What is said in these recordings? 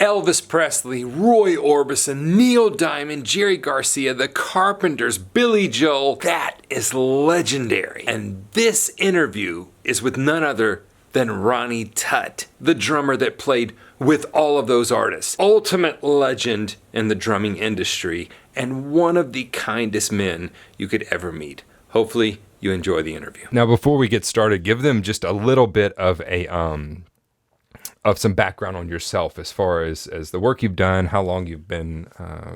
Elvis Presley, Roy Orbison, Neil Diamond, Jerry Garcia, the Carpenters, Billy Joel. That is legendary. And this interview is with none other than Ronnie Tutt, the drummer that played with all of those artists. Ultimate legend in the drumming industry and one of the kindest men you could ever meet. Hopefully you enjoy the interview. Now, before we get started, give them just a little bit of some background on yourself as far as the work you've done, how long you've been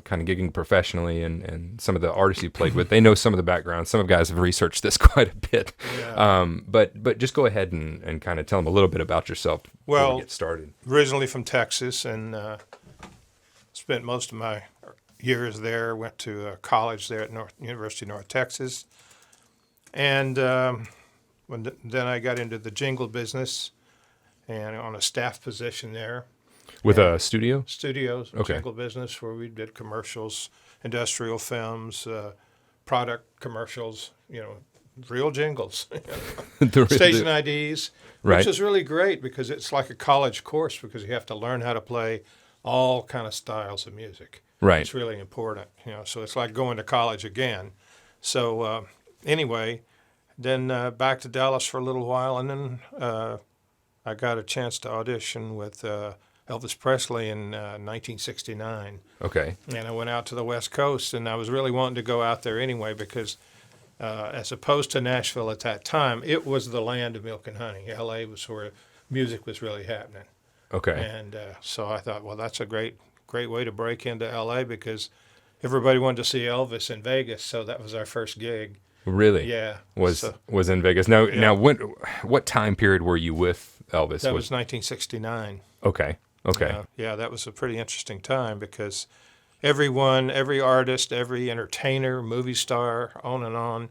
kind of gigging professionally, and some of the artists you played with. They know some of the background. Some of the guys have researched this quite a bit. Yeah. But just go ahead and kind of tell them a little bit about yourself before we get started. Originally from Texas, and spent most of my years there. Went to college there at University of North Texas. And then I got into the jingle business and on a staff position there. With a studio? Studios, okay. Jingle business where we did commercials, industrial films, product commercials, real jingles. Station IDs, right. Which is really great because it's like a college course because you have to learn how to play all kind of styles of music. Right. It's really important, so it's like going to college again. So anyway, then back to Dallas for a little while, and then I got a chance to audition with Elvis Presley in 1969. Okay. And I went out to the West Coast, and I was really wanting to go out there anyway because as opposed to Nashville at that time, it was the land of milk and honey. L.A. was where music was really happening. Okay. And so I thought, well, that's a great way to break into L.A. because everybody wanted to see Elvis in Vegas, so that was our first gig. Really? Yeah. Was in Vegas. Now, yeah. Now, what time period were you with Elvis? That was 1969. Okay. Yeah, that was a pretty interesting time because every artist, every entertainer, movie star, on,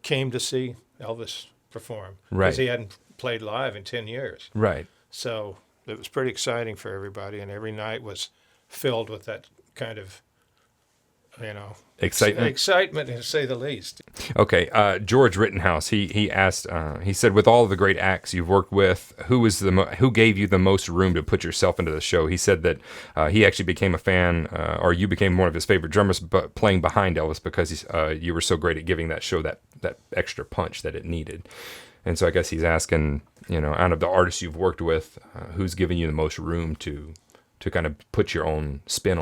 came to see Elvis perform. Right. Because he hadn't played live in 10 years. Right. So it was pretty exciting for everybody, and every night was filled with that kind of, excitement to say the least. Okay, George Rittenhouse, he asked, he said, with all of the great acts you've worked with, who gave you the most room to put yourself into the show? He said that he actually became a fan, or you became one of his favorite drummers, but playing behind Elvis because you were so great at giving that show that extra punch that it needed. And so I guess he's asking, out of the artists you've worked with, who's given you the most room to kind of put your own spin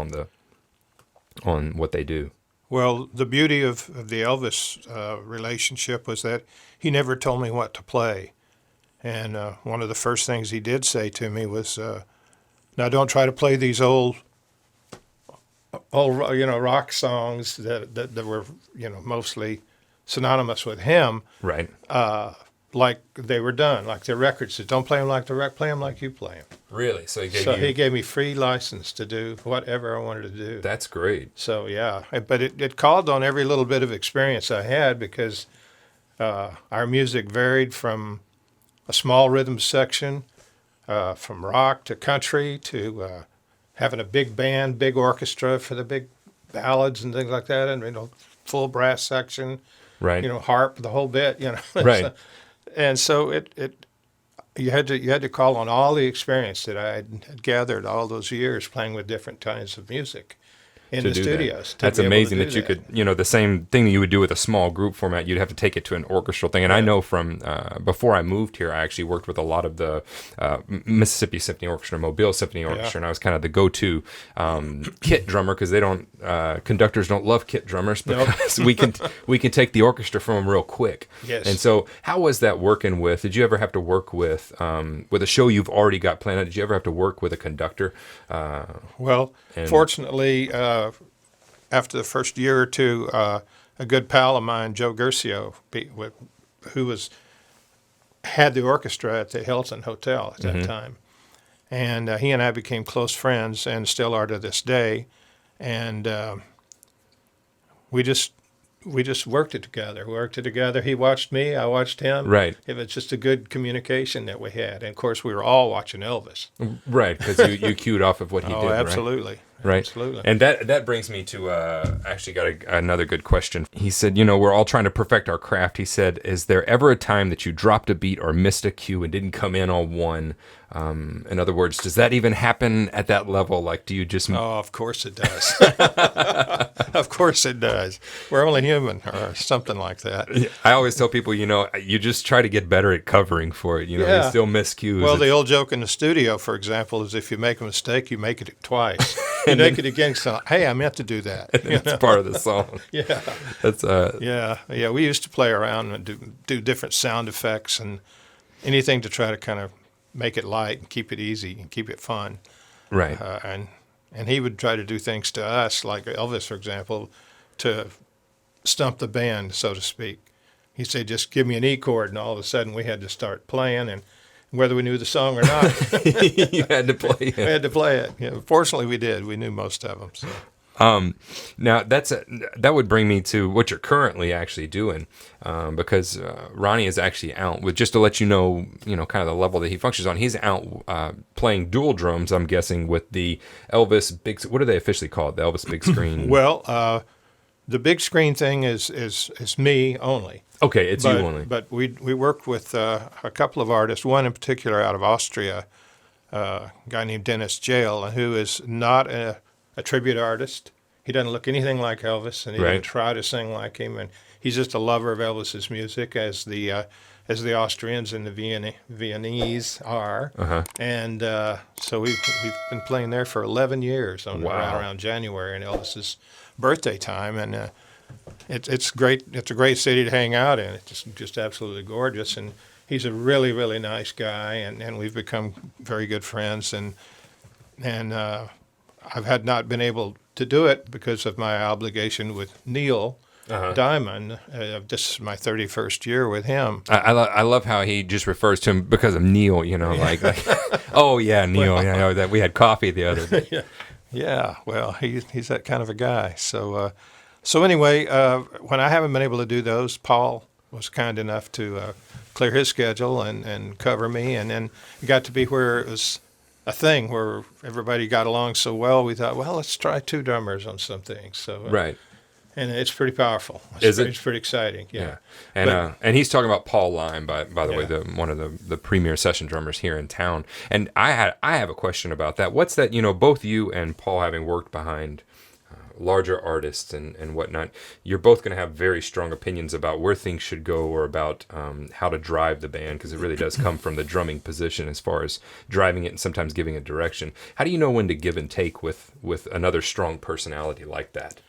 on what they do? Well, the beauty of the Elvis relationship was that he never told me what to play. And one of the first things he did say to me was, now don't try to play these old rock songs that were, mostly synonymous with him. Right. Like they were done, like their records said, don't play them like the play them like you play them. Really? So he gave me free license to do whatever I wanted to do. That's great. So yeah, but it called on every little bit of experience I had because our music varied from a small rhythm section, from rock to country to having a big band, big orchestra for the big ballads and things like that, and full brass section, right? Harp, the whole bit, right. And so you had to call on all the experience that I had gathered all those years playing with different kinds of music in the studios. That's amazing that you could, the same thing that you would do with a small group format, you'd have to take it to an orchestral thing. And I know from before I moved here, I actually worked with a lot of the Mississippi Symphony Orchestra, Mobile Symphony Orchestra, and I was kind of the go-to kit drummer because conductors don't love kit drummers because we can take the orchestra from them real quick. Yes. And so how was that working with? Did you ever have to work with a show you've already got planned out? Did you ever have to work with a conductor? Fortunately, after the first year or two, a good pal of mine, Joe Garcia, who had the orchestra at the Hilton Hotel at that time, and he and I became close friends and still are to this day, and we just worked it together. He watched me, I watched him. Right. It was just a good communication that we had, and of course we were all watching Elvis. Right, because you cued off of what he did. Oh, absolutely. Right? Right. Absolutely. And that brings me to actually got another good question. He said, we're all trying to perfect our craft. He said, is there ever a time that you dropped a beat or missed a cue and didn't come in on one? In other words, does that even happen at that level? Like, do you just... Oh, of course it does. Of course it does. We're only human, or something like that. I always tell people, you just try to get better at covering for it. You still miss cues. Well, the old joke in the studio, for example, is if you make a mistake, you make it twice. You make it again, so, hey, I meant to do that. It's part of the song. Yeah. That's Yeah. We used to play around and do different sound effects and anything to try to kind of make it light and keep it easy and keep it fun. Right. And he would try to do things to us, like Elvis, for example, to stump the band, so to speak. He'd say, just give me an E chord, and all of a sudden we had to start playing, and whether we knew the song or not. You had to play it. We had to play it. Yeah, fortunately, we did. We knew most of them. So. Now that would bring me to what you're currently actually doing, because Ronnie is actually out with, just to let you know, kind of the level that he functions on. He's out playing dual drums, I'm guessing, with the Elvis big. What are they officially called? The Elvis big screen. Well, the big screen thing is me only. Okay, it's you only. But we worked with a couple of artists. One in particular out of Austria, a guy named Dennis Jail, who is not a tribute artist. He doesn't look anything like Elvis, and he didn't try to sing like him. And he's just a lover of Elvis's music, as the Austrians and the Viennese are. Uh-huh. And so we've been playing there for 11 years around January and Elvis's birthday time, and it's great. It's a great city to hang out in. It's just absolutely gorgeous, and he's a really, really nice guy, and we've become very good friends. And I've had not been able to do it because of my obligation with Neil Diamond. This is my 31st year with him. I love how he just refers to him because of Neil, like oh yeah, Neil. Well, that we had coffee the other day. Yeah, well, he's that kind of a guy. So anyway, when I haven't been able to do those, Paul was kind enough to clear his schedule and cover me, and then it got to be where it was a thing where everybody got along so well. We thought, well, let's try two drummers on some things. So right. And it's pretty powerful. It's pretty exciting. Yeah. And he's talking about Paul Lime, by the way, one of the premier session drummers here in town. And I have a question about that. What's that? Both you and Paul, having worked behind larger artists and whatnot, you're both going to have very strong opinions about where things should go, or about how to drive the band, because it really does come from the drumming position as far as driving it and sometimes giving it direction. How do you know when to give and take with another strong personality like that?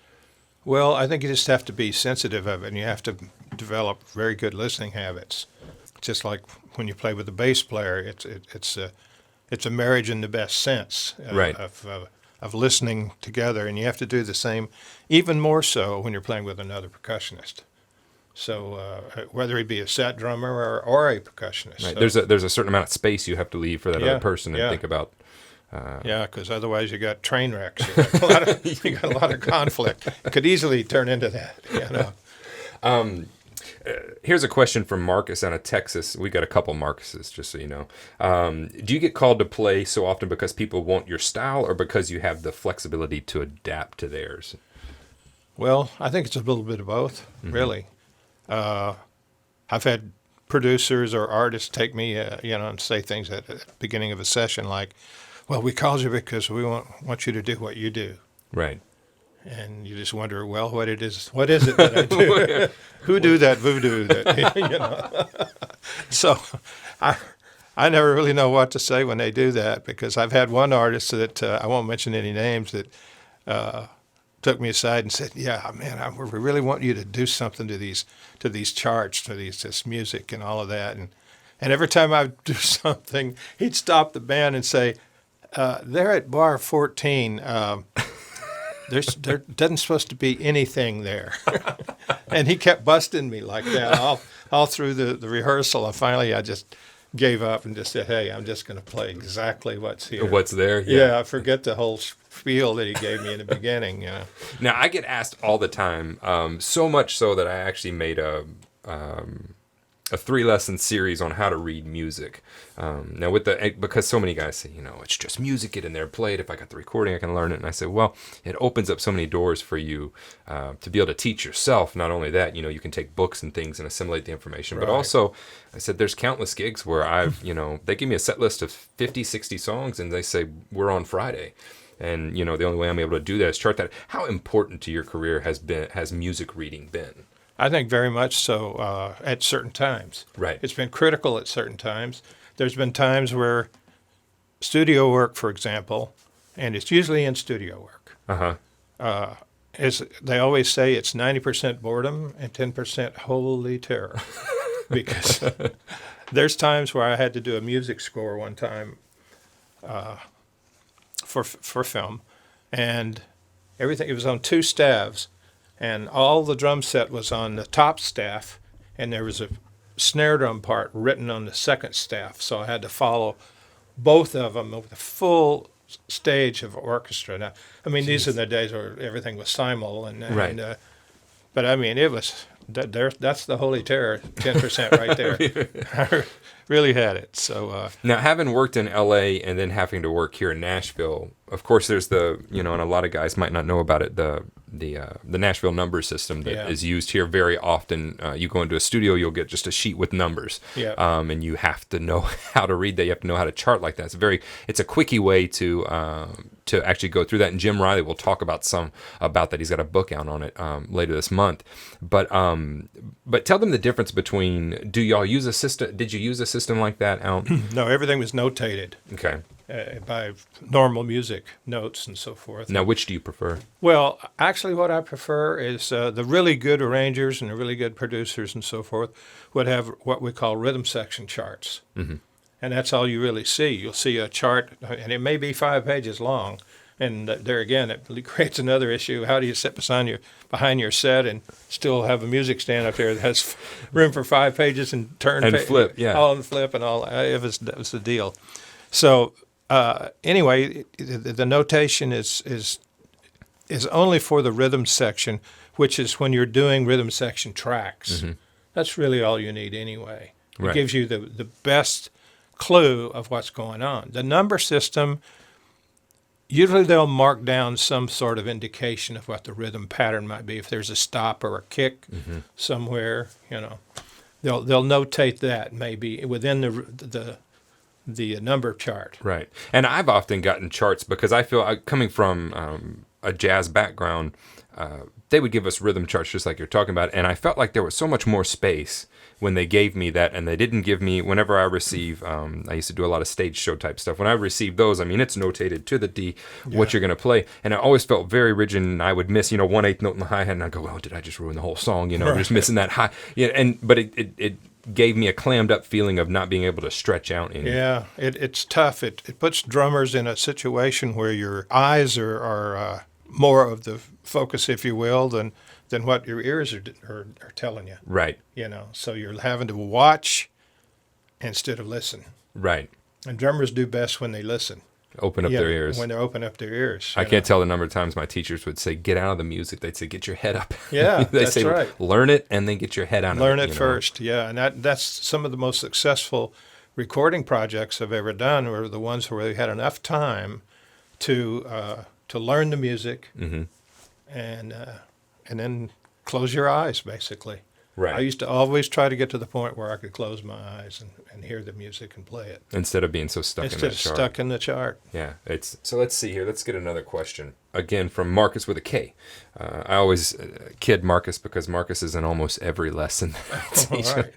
Well, I think you just have to be sensitive of it, and you have to develop very good listening habits. Just like when you play with a bass player, it's a marriage in the best sense of listening together, and you have to do the same, even more so when you're playing with another percussionist. So whether he be a set drummer or a percussionist. Right. So, there's a certain amount of space you have to leave for that other person and think about. Because otherwise you got train wrecks. You got a lot of conflict. It could easily turn into that. Here's a question from Marcus out of Texas. We got a couple Marcuses, just so you know. Do you get called to play so often because people want your style, or because you have the flexibility to adapt to theirs? Well, I think it's a little bit of both, really. I've had producers or artists take me, and say things at the beginning of a session like, well, we called you because we want you to do what you do. Right. And you just wonder, well, what is it that I do? Who do that voodoo that, So I never really know what to say when they do that, because I've had one artist that, I won't mention any names, that took me aside and said, yeah, man, we really want you to do something to these charts, to this music and all of that. And every time I would do something, he'd stop the band and say, they're at bar 14. There doesn't supposed to be anything there. And he kept busting me like that all through the rehearsal. And finally, I just gave up and just said, hey, I'm just going to play exactly what's here. What's there? Yeah, I forget the whole spiel that he gave me in the beginning. Now, I get asked all the time, so much so that I actually made a 3-lesson series on how to read music. Now, because so many guys say, it's just music, get in there, play it. If I got the recording, I can learn it. And I said, well, it opens up so many doors for you to be able to teach yourself. Not only that, you can take books and things and assimilate the information, but also, I said, there's countless gigs where they give me a set list of 50, 60 songs, and they say, we're on Friday. And, the only way I'm able to do that is chart that. How important to your career has music reading been? I think very much so at certain times. Right. It's been critical at certain times. There's been times where studio work, for example, and it's usually in studio work. They always say it's 90% boredom and 10% holy terror. Because there's times where I had to do a music score one time for film, and everything, it was on 2 staves. And all the drum set was on the top staff, and there was a snare drum part written on the second staff. So I had to follow both of them with a full stage of orchestra. Now, these are the days where everything was simul, but it was that's the holy terror, 10% right there. I really had it. So now, having worked in L.A. and then having to work here in Nashville, of course, there's and a lot of guys might not know about it, the Nashville number system that is used here very often. You go into a studio, you'll get just a sheet with numbers, and you have to know how to read that. You have to know how to chart like that. It's a quickie way to actually go through that. And Jim Riley will talk about that. He's got a book out on it later this month. But tell them the difference between. Do y'all use a system? Did you use a system like that out? No, everything was notated. Okay. By normal music notes and so forth. Now, which do you prefer? Well, actually, what I prefer is the really good arrangers and the really good producers and so forth would have what we call rhythm section charts. Mm-hmm. And that's all you really see. You'll see a chart, and it may be 5 pages long. And there again, it creates another issue. How do you sit behind your set and still have a music stand up there that has room for 5 pages and turn and flip, all and flip and all? It was the deal. So. Anyway, the notation is only for the rhythm section, which is when you're doing rhythm section tracks. Mm-hmm. That's really all you need anyway. It gives you the best clue of what's going on. The number system, usually they'll mark down some sort of indication of what the rhythm pattern might be. If there's a stop or a kick somewhere, they'll notate that maybe within the number chart. Right. And I've often gotten charts because I feel, coming from a jazz background, they would give us rhythm charts just like you're talking about. And I felt like there was so much more space when they gave me that. And they didn't give me, whenever I receive, I used to do a lot of stage show type stuff. When I received those, it's notated to the D what you're going to play. And I always felt very rigid, and I would miss, 1/8 note in the hi-hat, and I'd go, oh, did I just ruin the whole song? I'm just missing that high. Yeah. But it gave me a clammed up feeling of not being able to stretch out. It's tough. It puts drummers in a situation where your eyes are more of the focus, if you will, than what your ears are telling you. Right. So you're having to watch instead of listen. Right. And drummers do best when they listen. Open up their ears. When they open up their ears. I can't tell the number of times my teachers would say, get out of the music. They'd say, get your head up. Yeah, they that's say, right. Learn it and then get your head out of it. Learn it first, yeah. And that's some of the most successful recording projects I've ever done were the ones where we had enough time to learn the music and then close your eyes, basically. Right. I used to always try to get to the point where I could close my eyes and hear the music and play it. Instead of being so stuck in that chart. Instead of stuck in the chart. Yeah. So let's see here. Let's get another question. Again, from Marcus with a K. I always kid Marcus because Marcus is in almost every lesson that I teach. All right.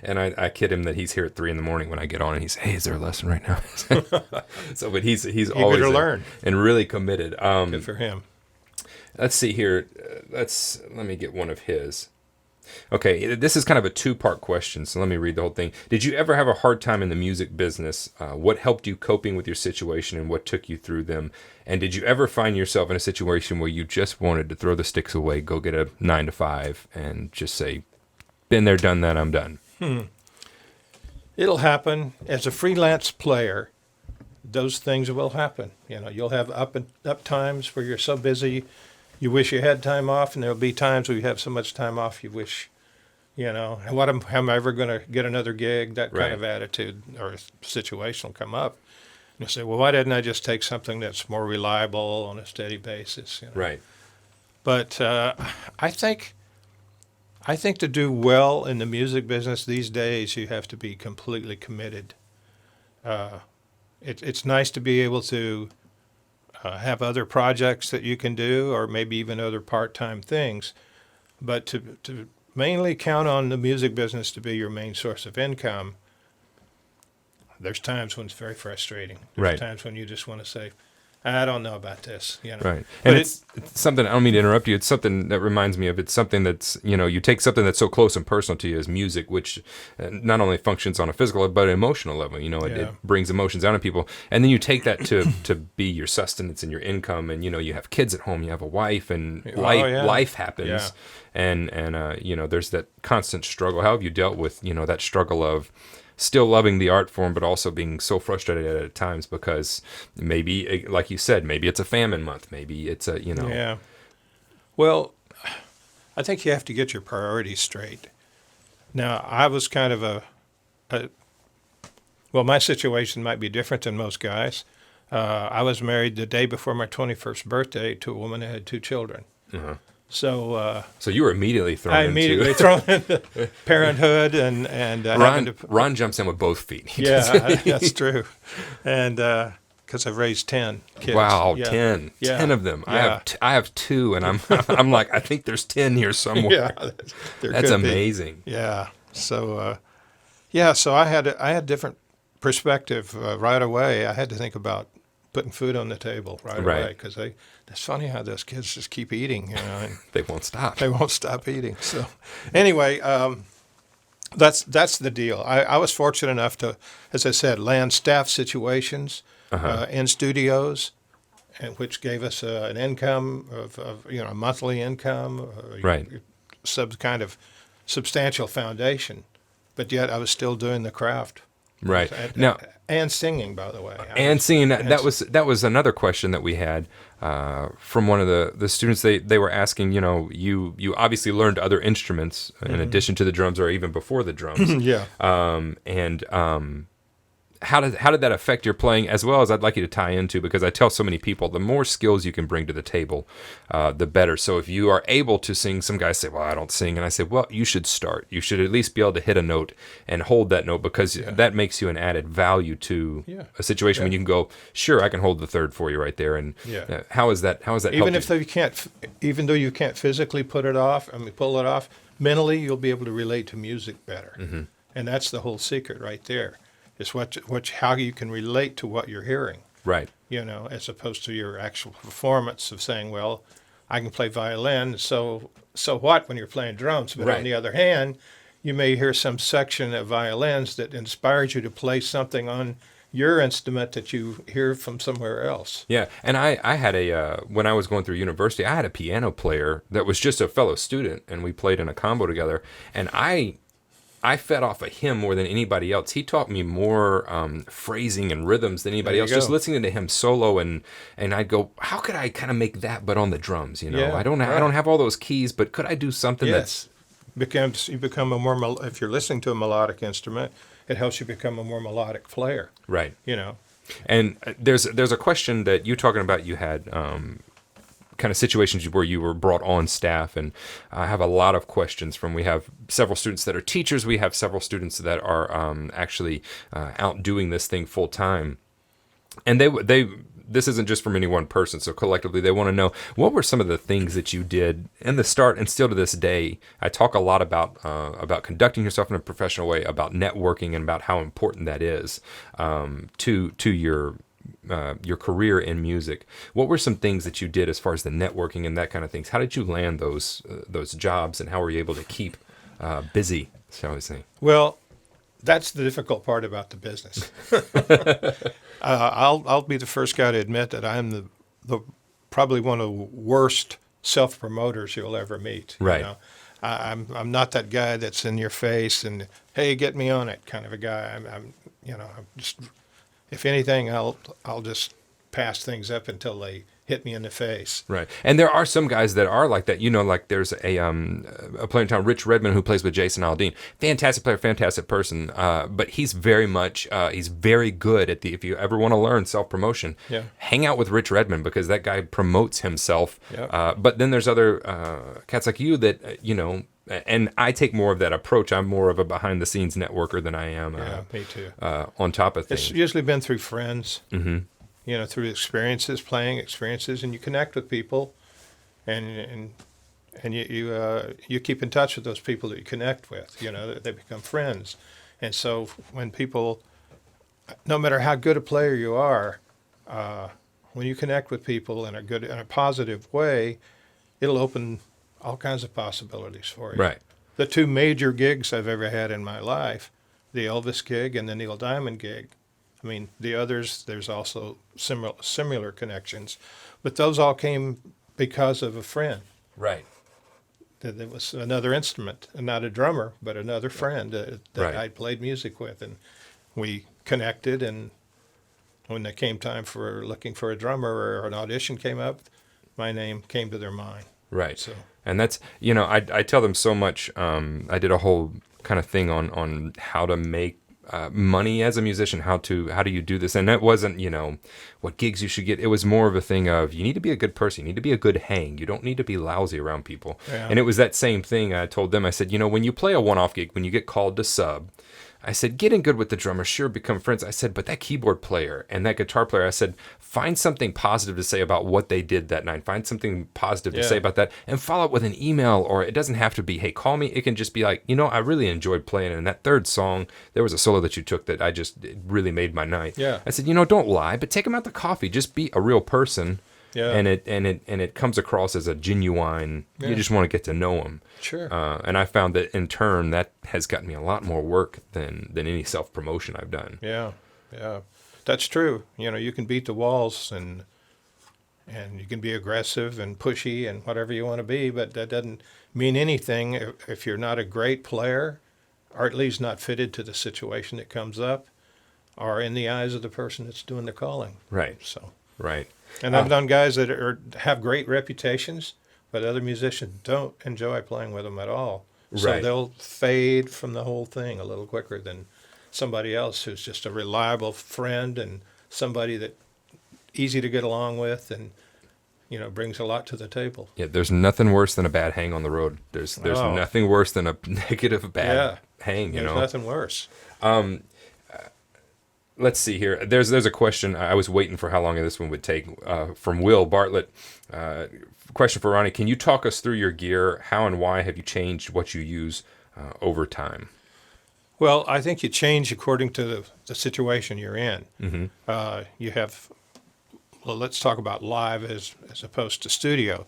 And I kid him that he's here at 3 a.m. when I get on, and he's, hey, is there a lesson right now? But he's always learn and really committed. Good for him. Let's see here. Let me get one of his. Okay, this is kind of a 2-part question, so let me read the whole thing. Did you ever have a hard time in the music business? What helped you coping with your situation, and what took you through them? And did you ever find yourself in a situation where you just wanted to throw the sticks away, go get a 9 to 5, and just say, been there, done that, I'm done? It'll happen. As a freelance player, those things will happen. You'll have up times where you're so busy you wish you had time off, and there'll be times where you have so much time off you wish You know, and how am I ever going to get another gig? That kind Right. of attitude or situation will come up. And you say, well, why didn't I just take something that's more reliable on a steady basis? You know? Right. But I think to do well in the music business these days, you have to be completely committed. It's nice to be able to have other projects that you can do, or maybe even other part-time things, but to mainly count on the music business to be your main source of income, there's times when it's very frustrating. There's Right. times when you just want to say, I don't know about this, you know. Right. But And it's something, I don't mean to interrupt you. It's something that reminds me of, it's something that's, you take something that's so close and personal to you as music, which not only functions on a physical, but an emotional level. It Yeah. brings emotions out of people. And then you take that to be your sustenance and your income. And, you have kids at home, you have a wife, and life happens. Yeah. And there's that constant struggle. How have you dealt with, that struggle of still loving the art form, but also being so frustrated at times because maybe, like you said, maybe it's a famine month, maybe it's a. Yeah. Well, I think you have to get your priorities straight. Now, I was kind of well, my situation might be different than most guys. I was married the day before my 21st birthday to a woman that had 2 children. Uh-huh. So So you were immediately thrown I into immediately thrown into parenthood and Ron jumps in with both feet. Yeah, that's true. And because I've raised 10 kids. Wow, Yeah. 10. Yeah. 10 of them. Yeah. I have 2, and I'm like, I think there's 10 here somewhere. Yeah, there That's could be. amazing. Yeah. So so I had different perspective right away. I had to think about putting food on the table right Right. away because it's funny how those kids just keep eating, and They won't stop. they won't stop eating. So anyway, that's the deal. I was fortunate enough to, as I said, land staff situations in studios, and which gave us an income of a monthly income, Right. some kind of substantial foundation. But yet I was still doing the craft. Right. And, Now, and singing, by the way. and seeing that was another question that we had from one of the students. They were asking, you obviously learned other instruments in addition to the drums, or even before the drums. Yeah. How did that affect your playing, as well as I'd like you to tie into, because I tell so many people the more skills you can bring to the table, the better. So if you are able to sing, some guys say, well, I don't sing. And I say, well, you should start. You should at least be able to hit a note and hold that note, because that makes you an added value to a situation when you can go, sure, I can hold the third for you right there. And how is that Even helped even though you can't physically pull it off, mentally you'll be able to relate to music better. Mm-hmm. And that's the whole secret right there. Is how you can relate to what you're hearing. Right. As opposed to your actual performance of saying, well, I can play violin, so what when you're playing drums? But Right. on the other hand, you may hear some section of violins that inspires you to play something on your instrument that you hear from somewhere else. Yeah, and I had when I was going through university, I had a piano player that was just a fellow student, and we played in a combo together, and I fed off of him more than anybody else. He taught me more phrasing and rhythms than anybody else. Just listening to him solo, and I'd go, how could I kind of make that, but on the drums? Yeah, I don't have all those keys, but could I do something that's you become a more if you're listening to a melodic instrument, it helps you become a more melodic player. right? You know. And there's a question that you talking about. You had kind of situations where you were brought on staff, and I have a lot of questions we have several students that are teachers. We have several students that are actually out doing this thing full time, and this isn't just from any one person. So collectively, they want to know, what were some of the things that you did in the start and still to this day. I talk a lot about conducting yourself in a professional way, about networking, and about how important that is to your career in music. What were some things that you did as far as the networking and that kind of things? How did you land those jobs, and how were you able to keep busy, shall we say? Well, that's the difficult part about the business. I'll be the first guy to admit that I'm the probably one of the worst self-promoters you'll ever meet. Right. I'm not that guy that's in your face and, hey, get me on it kind of a guy. I'm just, if anything, I'll just pass things up until they hit me in the face. Right. And there are some guys that are like that. You know, like there's a player in town, Rich Redmond, who plays with Jason Aldean. Fantastic player, fantastic person. But he's very much, he's very good at if you ever want to learn self-promotion, Yeah. hang out with Rich Redmond because that guy promotes himself. Yeah. But then there's other cats like you that, and I take more of that approach. I'm more of a behind-the-scenes networker than I am Me too. on top of things. It's usually been through friends, through experiences, playing experiences, and you connect with people, and you keep in touch with those people that you connect with. They become friends, and so when people, no matter how good a player you are, when you connect with people in a positive way, it'll open all kinds of possibilities for you. Right. The two major gigs I've ever had in my life, the Elvis gig and the Neil Diamond gig. I mean, the others, there's also similar connections, but those all came because of a friend. Right. That was another instrument, and not a drummer, but another friend that Right. I played music with, and we connected. And when it came time for looking for a drummer or an audition came up, my name came to their mind. Right. So. And that's, I tell them so much. I did a whole kind of thing on how to make money as a musician. How do you do this? And that wasn't, what gigs you should get. It was more of a thing of, you need to be a good person. You need to be a good hang. You don't need to be lousy around people. Yeah. And it was that same thing I told them. I said, when you play a one-off gig, when you get called to sub, I said, get in good with the drummer, sure, become friends. I said, but that keyboard player and that guitar player, I said, find something positive to say about what they did that night. Find something positive to say about that and follow up with an email, or it doesn't have to be, hey, call me. It can just be like, I really enjoyed playing. And that third song, there was a solo that you took that it really made my night. Yeah. I said, don't lie, but take them out to coffee. Just be a real person. Yeah. And it comes across as a genuine, you just want to get to know them. Sure. And I found that in turn, that has gotten me a lot more work than any self-promotion I've done. Yeah. That's true. You can beat the walls and you can be aggressive and pushy and whatever you want to be, but that doesn't mean anything if you're not a great player, or at least not fitted to the situation that comes up, or in the eyes of the person that's doing the calling. Right. So. Right. And I've done guys that have great reputations, but other musicians don't enjoy playing with them at all. So Right. they'll fade from the whole thing a little quicker than somebody else who's just a reliable friend and somebody that easy to get along with and brings a lot to the table. Yeah, there's nothing worse than a bad hang on the road. There's nothing worse than a negative bad hang, There's nothing worse. Let's see here. There's a question. I was waiting for how long this one would take. From Will Bartlett. Question for Ronnie. Can you talk us through your gear? How and why have you changed what you use over time? Well, I think you change according to the situation you're in. Mm-hmm. You have, let's talk about live as opposed to studio.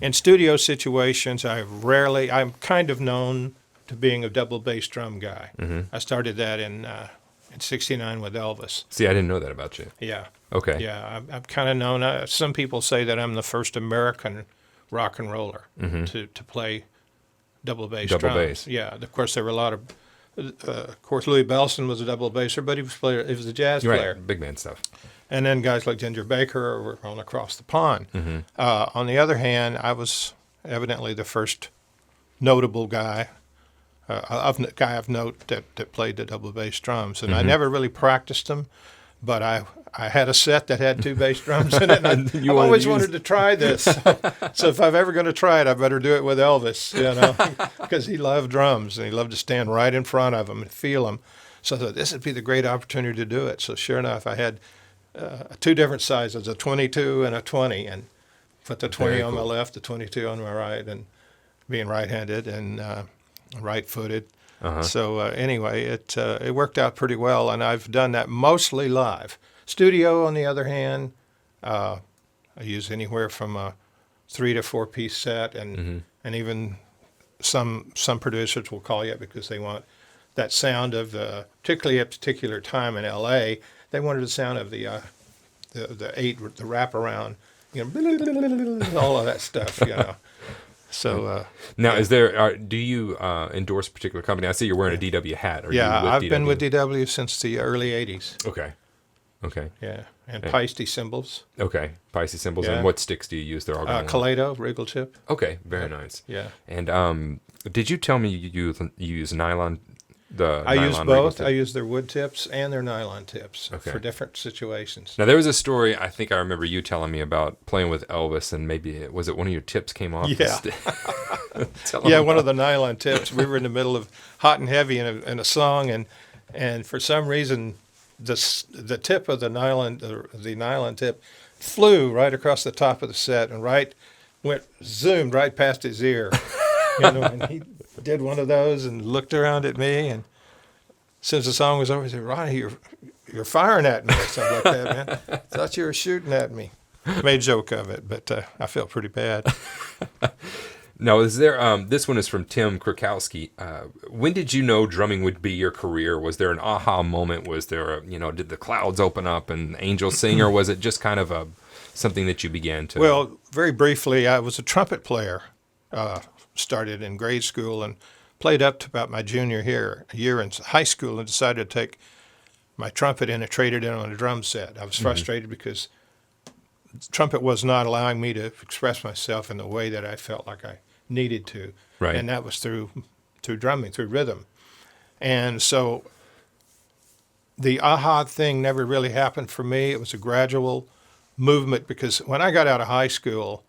In studio situations, I'm kind of known to being a double bass drum guy. Mm-hmm. I started that in '69 with Elvis. See, I didn't know that about you. Yeah. Okay. Yeah, I'm kind of known. Some people say that I'm the first American rock and roller to play double bass Double drums. Bass. Yeah, of course there were a lot of course Louis Bellson was a double basser, but he was a jazz player. Right. Big band stuff. And then guys like Ginger Baker were on across the pond. Mm-hmm. On the other hand, I was evidently the first notable guy. Guy of note that played the double bass drums, and I never really practiced them, but I had a set that had two bass drums in it. And I always wanted to try this, so if I'm ever going to try it, I better do it with Elvis, because he loved drums and he loved to stand right in front of them and feel them. So I thought this would be the great opportunity to do it. So sure enough, I had two different sizes, a 22 and a 20, and put the 20 on my left, the 22 on my right, and being right-handed and right-footed. Uh-huh. So anyway, it worked out pretty well, and I've done that mostly live. Studio, on the other hand, I use anywhere from a 3 to 4 piece set, and even some producers will call you because they want that sound of particularly at a particular time in L.A. They wanted the sound of the wraparound, all of that stuff, So now, do you endorse a particular company? I see you're wearing a DW hat. I've been with DW since the early '80s. Okay. Okay. Yeah, and Yeah. Paiste cymbals. Okay. Pisces cymbals. Yeah. And what sticks do you use? They're all going Kaleido, Regal tip. Okay. Very nice. Yeah. And did you tell me you use nylon? The I use nylon Regal both. tip? I use their wood tips and their nylon tips Okay. for different situations. Now there was a story I think I remember you telling me about playing with Elvis, and maybe was it one of your tips came off? Yeah. Tell Yeah, him one about- of the nylon tips. We were in the middle of Hot and Heavy in a song, and for some reason, the tip of the nylon tip flew right across the top of the set and zoomed right past his ear. And he did one of those and looked around at me, and as soon as the song was over, he said, "Ronnie, you're firing at me," or something like that, man. I thought you were shooting at me. Made a joke of it, but I felt pretty bad. Now, is there? This one is from Tim Krakowski. When did you know drumming would be your career? Was there an aha moment? Was there did the clouds open up and angels sing, or was it just kind of something that you began to? Well, very briefly, I was a trumpet player. Started in grade school and played up to about my junior year in high school, and decided to take my trumpet in and trade it in on a drum set. I was frustrated because trumpet was not allowing me to express myself in the way that I felt like I needed to. Right. And that was through drumming, through rhythm. And so the aha thing never really happened for me. It was a gradual movement, because when I got out of high school,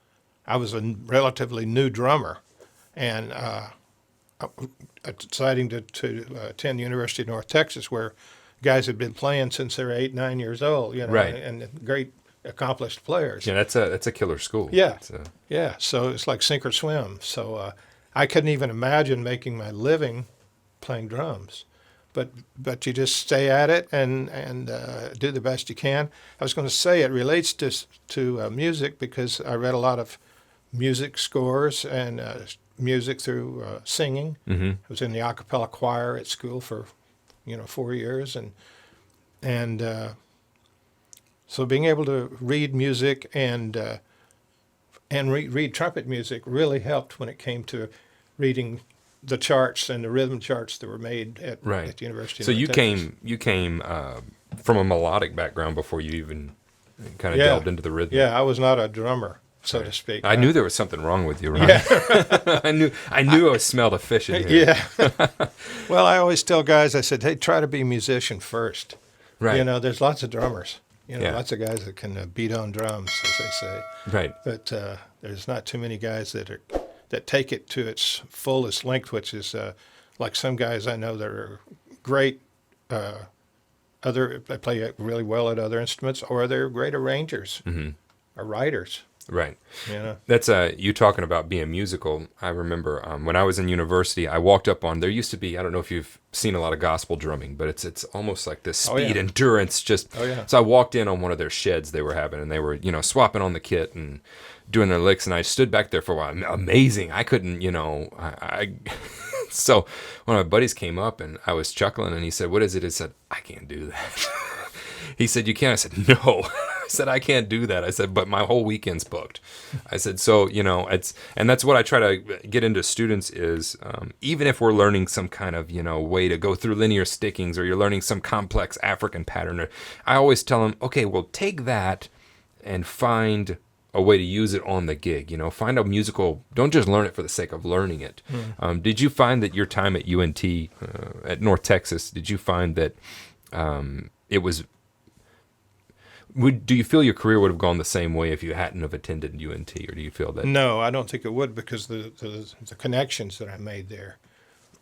I was a relatively new drummer. And deciding to attend the University of North Texas, where guys had been playing since they were 8, 9 years old, Right. and great accomplished players. Yeah, that's a killer school. Yeah. It's a- Yeah, so it's like sink or swim. So I couldn't even imagine making my living playing drums, but you just stay at it and do the best you can. I was going to say it relates to music, because I read a lot of music scores and music through singing. Mhm. I was in the a cappella choir at school for 4 years, and so being able to read music and read trumpet music really helped when it came to reading the charts and the rhythm charts that were made at the University. So of you North Texas. came from a melodic background before you even kind of delved into the rhythm. Yeah, I was not a drummer, so to speak. I knew there was something wrong with you, right? Yeah. I knew I smelled a fish in here. Yeah. Well, I always tell guys, I said, hey, try to be a musician first. Right. There's lots of drummers. Yeah. Lots of guys that can beat on drums, as they say. Right. But there's not too many guys that take it to its fullest length, which is like some guys I know that are great. They play really well at other instruments, or they're great arrangers or writers. Right. Yeah. That's you talking about being musical. I remember when I was in university, I walked up on. There used to be. I don't know if you've seen a lot of gospel drumming, but it's almost like this speed, endurance. Just. Oh, yeah. So I walked in on one of their sheds they were having, and they were swapping on the kit and doing their licks, and I stood back there for a while. Amazing. I couldn't. I So one of my buddies came up, and I was chuckling, and he said, "What is it?" I said, "I can't do that." He said, "You can't." I said, "No." I said, "I can't do that." I said, "But my whole weekend's booked." I said, "So, and that's what I try to get into students is, even if we're learning some kind of, way to go through linear stickings, or you're learning some complex African pattern, I always tell them, okay, well, take that and find a way to use it on the gig, find a musical, don't just learn it for the sake of learning it." Did you find that your time at UNT, at North Texas, did you find that it was, do you feel your career would have gone the same way if you hadn't have attended UNT, or do you feel that? No, I don't think it would, because the connections that I made there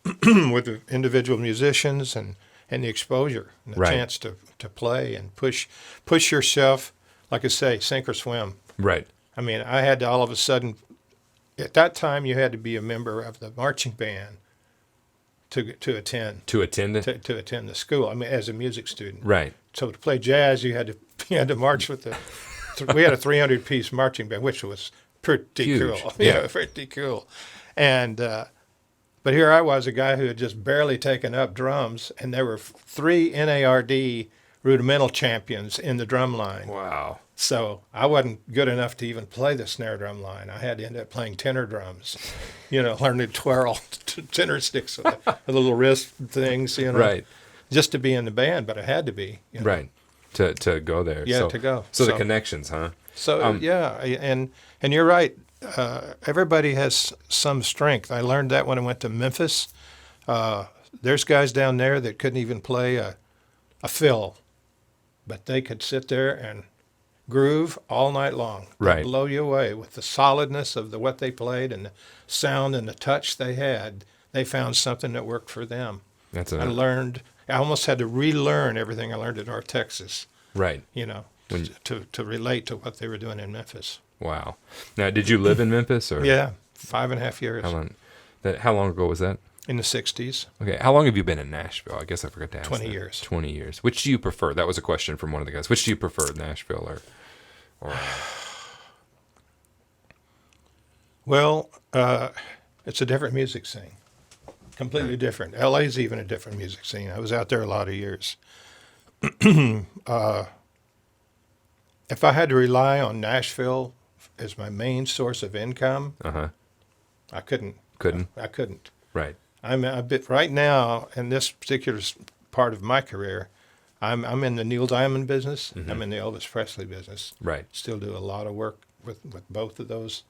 with the individual musicians and the exposure and the chance to play and push yourself, like I say, sink or swim. Right. I mean, I had to all of a sudden, at that time, you had to be a member of the marching band to attend. To attend it? To attend the school. I mean, as a music student. Right. So to play jazz, you had to march with we had a 300-piece marching band, which was pretty Huge. cool. Yeah. Pretty cool. And but here I was, a guy who had just barely taken up drums, and there were 3 NARD rudimental champions in the drum line. Wow. So I wasn't good enough to even play the snare drum line. I had to end up playing tenor drums, learn to twirl tenor sticks with the little wrist things, Right. just to be in the band, but I had to be. Right. to go there. Yeah, to go. So the connections, huh? So yeah, and you're right. Everybody has some strength. I learned that when I went to Memphis. There's guys down there that couldn't even play a fill, but they could sit there and groove all night long. They'd Right. blow you away with the solidness of what they played and the sound and the touch they had. They found something that worked for them. I almost had to relearn everything I learned in North Texas, right. to relate to what they were doing in Memphis. Wow. Now, did you live in Memphis or? Yeah, 5.5 years. How long ago was that? In the 60s. Okay. How long have you been in Nashville? I guess I forgot to ask. 20 that. years. 20 years. Which do you prefer? That was a question from one of the guys. Which do you prefer, Nashville or? Well, it's a different music scene. Completely different. LA's even a different music scene. I was out there a lot of years. If I had to rely on Nashville as my main source of income, I couldn't. I couldn't. Right. I'm a bit right now in this particular part of my career. I'm in the Neil Diamond business. Mm-hmm. I'm in the Elvis Presley business. Right. Still do a lot of work with both of those.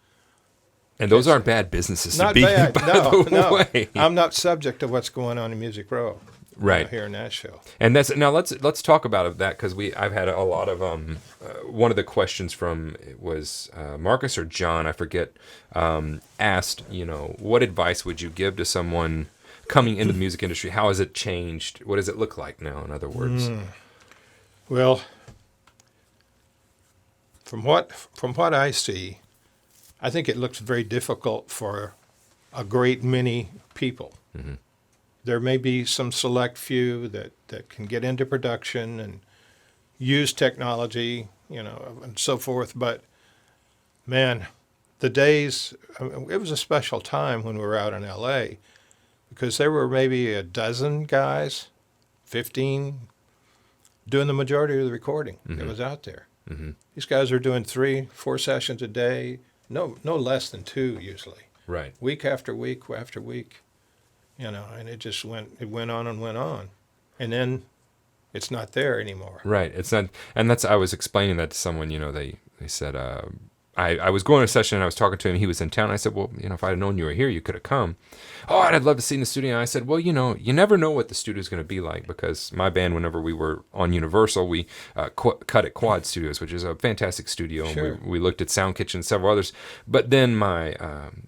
And those aren't bad businesses Not to be bad. by No, the no. way. I'm not subject to what's going on in Music Row. Right. Here in Nashville. And let's talk about that because I've had a lot of one of the questions from was Marcus or John, I forget, asked, what advice would you give to someone coming into the music industry? How has it changed? What does it look like now, in other words? Well, from what I see, I think it looks very difficult for a great many people. Mm-hmm. There may be some select few that can get into production and use technology, and so forth. But man, the days, it was a special time when we were out in LA because there were maybe a dozen guys, 15, doing the majority of the recording that was out there. Mm-hmm. These guys are doing 3-4 sessions a day, no less than 2 usually. Right. Week after week after week. And it just went on and went on. And then it's not there anymore. Right. It's not, and I was explaining that to someone, they said, I was going to a session and I was talking to him. He was in town. I said, well, if I had known you were here, you could have come. Oh, I'd love to see in the studio. And I said, well, you never know what the studio is going to be like because my band, whenever we were on Universal, we cut at Quad Studios, which is a fantastic studio. Sure. And we looked at Sound Kitchen and several others. But then my,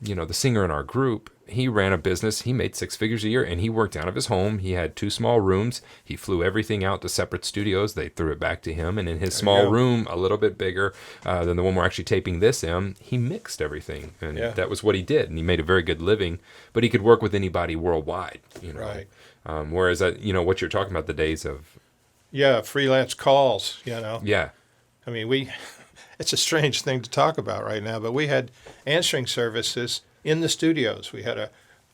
the singer in our group, he ran a business. He made 6 figures a year, and he worked out of his home. He had 2 small rooms. He flew everything out to separate studios. They threw it back to him, and in his small room, a little bit bigger than the one we're actually taping this in, he mixed everything, and that was what he did. And he made a very good living, but he could work with anybody worldwide. Right. Whereas what you're talking about, the days of freelance calls. Yeah. I mean, it's a strange thing to talk about right now, but we had answering services in the studios. We had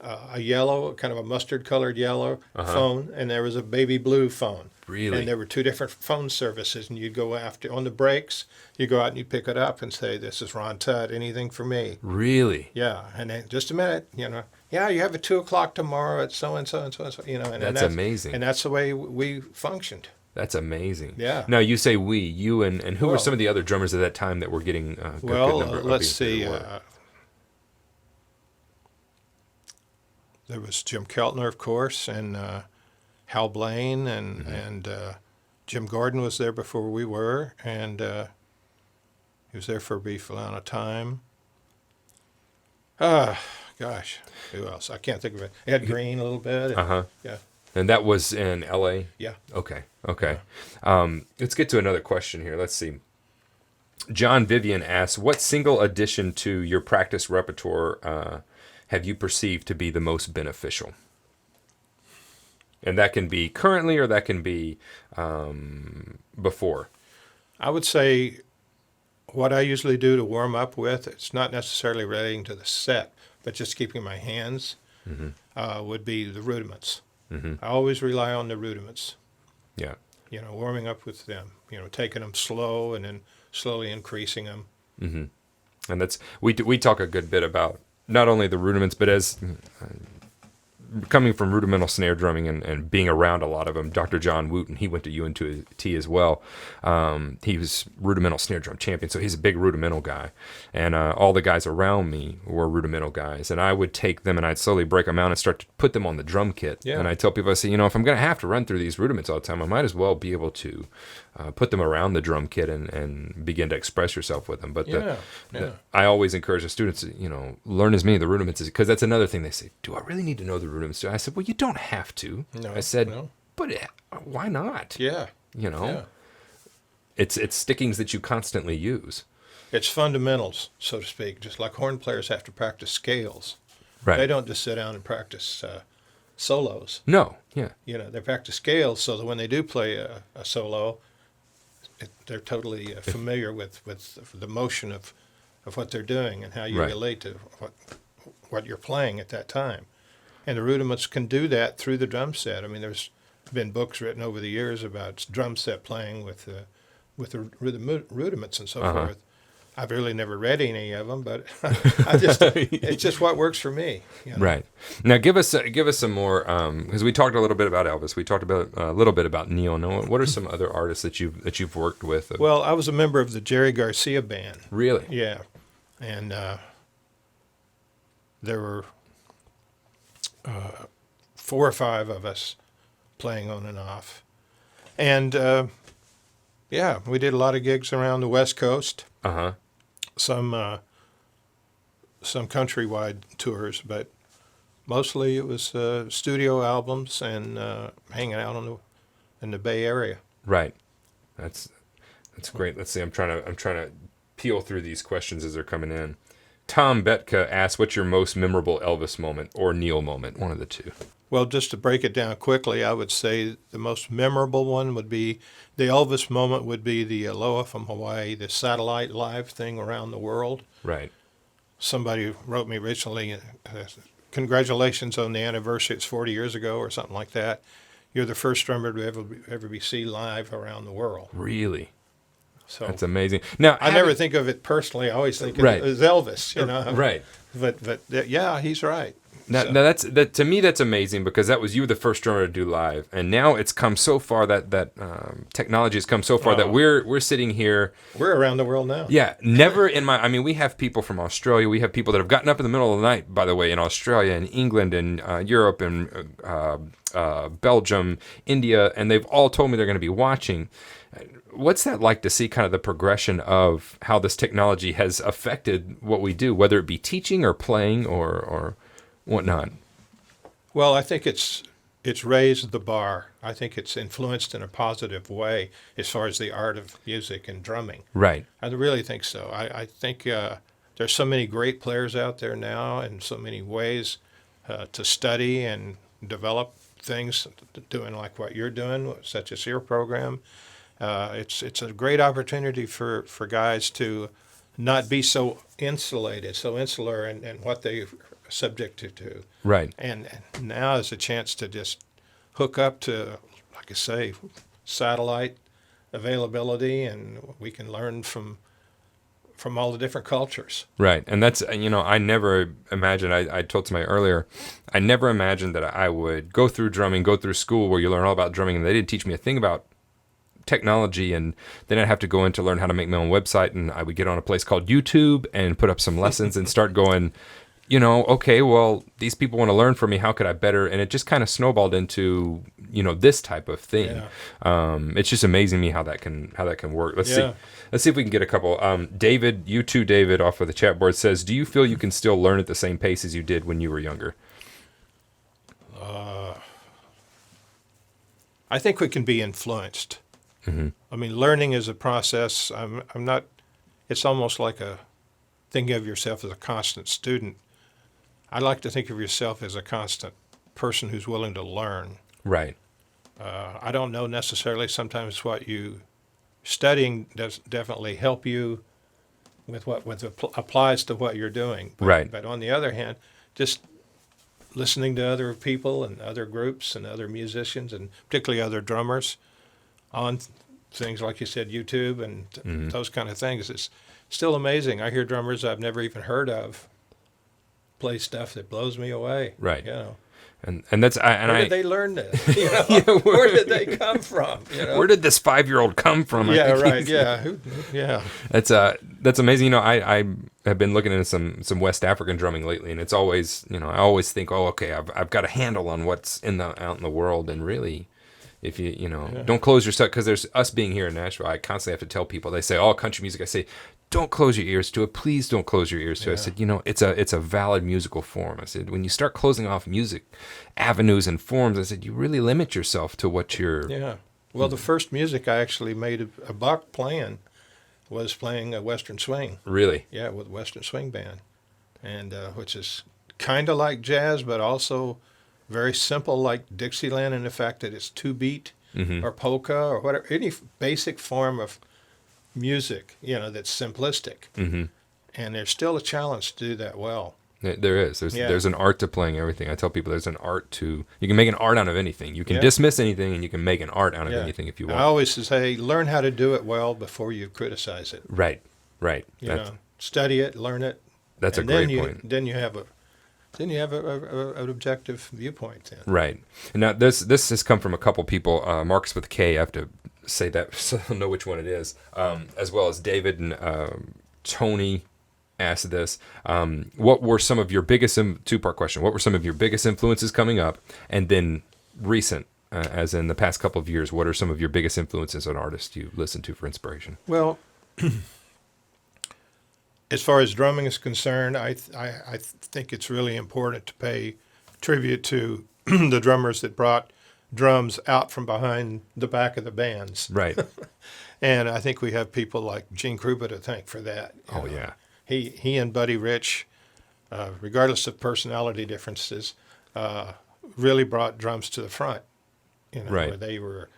a yellow, kind of a mustard-colored yellow phone, and there was a baby blue phone. Really? And there were 2 different phone services, and you'd go on the breaks, you go out and you pick it up and say, "This is Ron Tutt. Anything for me?" Really? Yeah. And then just a minute, yeah, you have a 2:00 tomorrow at so and so and so and so. And that's amazing. And that's the way we functioned. That's amazing. Yeah. Now you say you and who were some of the other drummers at that time that were getting a good number of let's people see. to work? There was Jim Keltner, of course, and Hal Blaine, and Jim Gordon was there before we were, and he was there for a brief amount of time. Gosh, who else? I can't think of it. Ed Green a little bit. Yeah. And that was in L.A.? Yeah. Okay. Let's get to another question here. Let's see. John Vivian asks, what single addition to your practice repertoire have you perceived to be the most beneficial? And that can be currently or that can be before. I would say what I usually do to warm up with, it's not necessarily relating to the set, but just keeping my hands, would be the rudiments. I always rely on the rudiments. Yeah. Warming up with them, taking them slow and then slowly increasing them. And that's we talk a good bit about not only the rudiments, but as coming from rudimental snare drumming and being around a lot of them, Dr. John Wooten, he went to UNT as well. He was rudimental snare drum champion, so he's a big rudimental guy. And all the guys around me were rudimental guys. And I would take them and I'd slowly break them out and start to put them on the drum kit. Yeah. And I tell people, I say, if I'm going to have to run through these rudiments all the time, I might as well be able to put them around the drum kit and begin to express yourself with them. But I always encourage the students to, learn as many of the rudiments, because that's another thing they say, do I really need to know the rudiments? I said, well, you don't have to. No, I said, no. but why not? Yeah. Yeah. It's stickings that you constantly use. It's fundamentals, so to speak, just like horn players have to practice scales. Right. They don't just sit down and practice solos. No, yeah. They practice scales so that when they do play a solo, they're totally familiar with the motion of what they're doing and how you relate to what you're playing at that time. And the rudiments can do that through the drum set. I mean, there's been books written over the years about drum set playing with the rudiments and so forth. I've really never read any of them, but it's just what works for me. Right. Now, give us some more, because we talked a little bit about Elvis. We talked about a little bit about Neil. Now, what are some other artists that you've worked with? Well, I was a member of the Joe Garcia band. Really? Yeah, and there were 4 or 5 of us playing on and off, and we did a lot of gigs around the West Coast. Some countrywide tours, but mostly it was studio albums and hanging out in the Bay Area. Right. That's great. Let's see. I'm trying to peel through these questions as they're coming in. Tom Betka asks, "What's your most memorable Elvis moment or Neil moment?" One of the two. Well, just to break it down quickly, I would say the most memorable one would be the Elvis moment. Would be the Aloha from Hawaii, the satellite live thing around the world. Right. Somebody wrote me recently, congratulations on the anniversary. It's 40 years ago or something like that. You're the first drummer to ever be seen live around the world. Really? So that's amazing. Now, I never think of it personally. I always think of it as Elvis, Right. But yeah, he's right. Now that to me that's amazing, because that was you the first drummer to do live, and now it's come so far that technology has come so far that we're sitting here. We're around the world now. Yeah, never in my. I mean, we have people from Australia. We have people that have gotten up in the middle of the night, by the way, in Australia and England and Europe and Belgium, India, and they've all told me they're going to be watching. What's that like to see kind of the progression of how this technology has affected what we do, whether it be teaching or playing or whatnot? Well, I think it's raised the bar. I think it's influenced in a positive way as far as the art of music and drumming. Right. I really think so. I think there's so many great players out there now and so many ways to study and develop things, doing like what you're doing, such as your program. It's a great opportunity for guys to not be so insular in what they subjected to. Right. And now is a chance to just hook up to, like I say, satellite availability, and we can learn from all the different cultures. Right. And that's, I never imagined, I told somebody earlier, I never imagined that I would go through drumming, go through school where you learn all about drumming, and they didn't teach me a thing about technology, and then I'd have to go in to learn how to make my own website, and I would get on a place called YouTube and put up some lessons and start going, okay, well, these people want to learn from me. How could I better? And it just kind of snowballed into, this type of thing. Yeah. It's just amazing to me how that can work. Let's see if we can get a couple. David, you too, David, off of the chat board says, "Do you feel you can still learn at the same pace as you did when you were younger?" I think we can be influenced. Mm-hmm. I mean, learning is a process. I'm not. It's almost like thinking of yourself as a constant student. I like to think of yourself as a constant person who's willing to learn. Right. I don't know necessarily sometimes what you studying does definitely help you with what applies to what you're doing. Right. But on the other hand, just listening to other people and other groups and other musicians and particularly other drummers on things like you said, YouTube and those kind of things, it's still amazing. I hear drummers I've never even heard of play stuff that blows me away. Right. And that's Where did they learn this? Where did they come from? Where did this 5-year-old come from? Yeah, right. Yeah, yeah. That's amazing. I have been looking into some West African drumming lately, and it's always I always think, oh, okay, I've got a handle on what's out in the world, and really, if don't close yourself, because there's us being here in Nashville. I constantly have to tell people. They say, "Oh, country music." I say, "Don't close your ears to it. Please don't close your ears to it." I said, it's a valid musical form. I said, when you start closing off music avenues and forms, I said, you really limit yourself to what you're. Yeah. Well, the first music I actually made a buck playing was playing a Western swing. Really? Yeah, with a Western swing band, and which is kind of like jazz, but also very simple, like Dixieland, in the fact that it's 2-beat or polka or whatever, any basic form of music, that's simplistic. And there's still a challenge to do that well. There is. There's an art to playing everything. I tell people there's an art to. You can make an art out of anything. You can dismiss anything, and you can make an art out of anything if you want. I always say, learn how to do it well before you criticize it. Right. Study it, learn it. That's a great point. Then you have an objective viewpoint. Then. Right. And now this has come from a couple people. Marcus with a K. I have to say that so I'll know which one it is. As well as David and Tony asked this. What were some of your biggest, two-part question, what were some of your biggest influences coming up? And then recent, as in the past couple of years, what are some of your biggest influences on artists you listen to for inspiration? Well, as far as drumming is concerned, I think it's really important to pay tribute to the drummers that brought drums out from behind the back of the bands. Right. And I think we have people like Gene Krupa to thank for that. Oh, yeah. He and Buddy Rich, regardless of personality differences, really brought drums to the front. Right. Where they were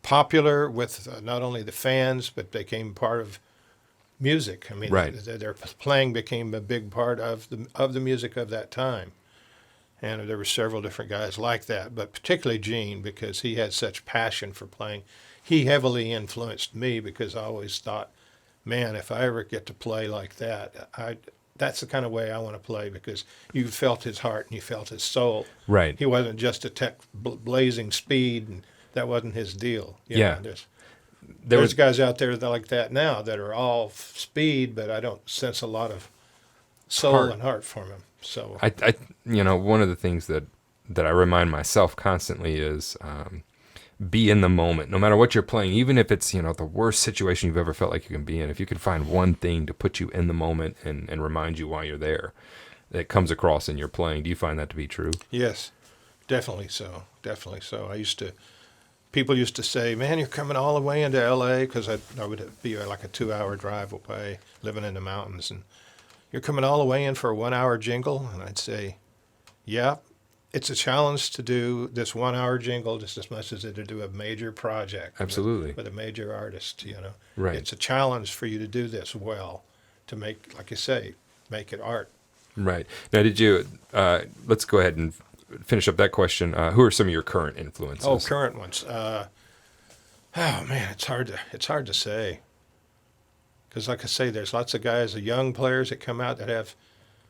popular with not only the fans, but they became part of music. I mean, right. Their playing became a big part of the music of that time. And there were several different guys like that, but particularly Gene, because he had such passion for playing. He heavily influenced me because I always thought, man, if I ever get to play like that, that's the kind of way I want to play, because you felt his heart and you felt his soul. Right. He wasn't just a blazing speed, and that wasn't his deal. There's guys out there that like that now that are all speed, but I don't sense a lot of soul and heart from him. So I one of the things that I remind myself constantly is be in the moment, no matter what you're playing, even if it's the worst situation you've ever felt like you can be in. If you can find one thing to put you in the moment and remind you why you're there, that comes across in your playing. Do you find that to be true? Yes, definitely so. People used to say, man, you're coming all the way into L.A., because I would be like a 2-hour drive away, living in the mountains, and you're coming all the way in for a 1-hour jingle. And I'd say, yeah, it's a challenge to do this 1-hour jingle just as much as to do a major project. Absolutely. With a major artist, Right. It's a challenge for you to do this well, to make, like you say, make it art. Right. Now, did you, let's go ahead and finish up that question. Who are some of your current influences? Oh, current ones. Man, it's hard to say. Because like I say, there's lots of guys, the young players that come out that have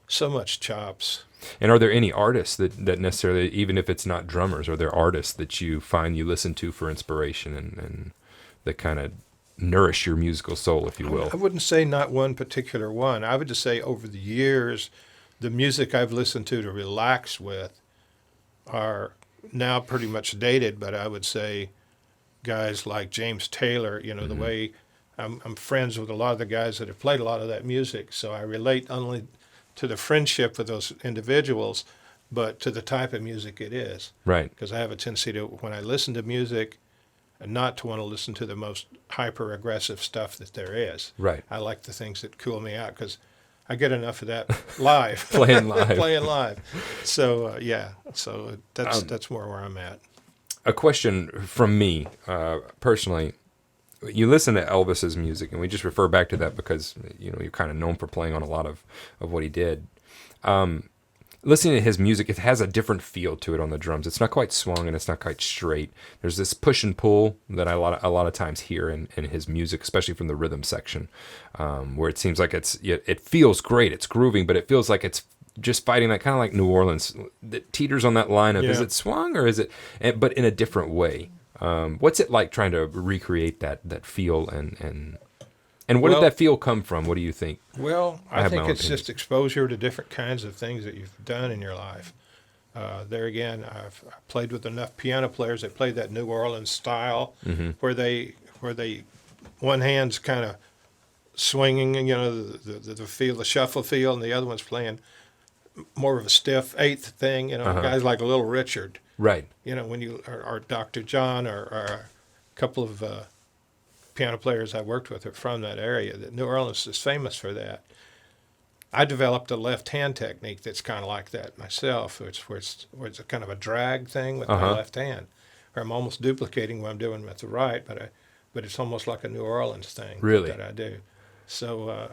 so much chops. And are there any artists that necessarily, even if it's not drummers, are there artists that you find you listen to for inspiration and that kind of nourish your musical soul, if you will? I wouldn't say not one particular one. I would just say over the years, the music I've listened to relax with are now pretty much dated, but I would say guys like James Taylor, the way I'm friends with a lot of the guys that have played a lot of that music, so I relate not only to the friendship with those individuals, but to the type of music it is. Right. Because I have a tendency to, when I listen to music, not to want to listen to the most hyper-aggressive stuff that there is. Right. I like the things that cool me out, because I get enough of that live. Playing live. Playing live. So, so that's more where I'm at. A question from me, personally. You listen to Elvis's music, and we just refer back to that because you're kind of known for playing on a lot of what he did. Listening to his music, it has a different feel to it on the drums. It's not quite swung and it's not quite straight. There's this push and pull that I a lot of times hear in his music, especially from the rhythm section, where it seems like it feels great, it's grooving, but it feels like it's just fighting that kind of like New Orleans that teeters on that line of is it swung or is it, but in a different way. What's it like trying to recreate that feel and where did that feel come from? What do you think? Well, I think it's opinions. just exposure to different kinds of things that you've done in your life. There again, I've played with enough piano players that played that New Orleans style, where they one hand's kind of swinging, the feel, the shuffle feel, and the other one's playing more of a stiff eighth thing. Guys like Little Richard, Right. when you or Dr. John or a couple of piano players I worked with are from that area. That New Orleans is famous for that. I developed a left-hand technique that's kind of like that myself, where it's a kind of a drag thing with my left hand, where I'm almost duplicating what I'm doing with the right, but it's almost like a New Orleans thing that I do. So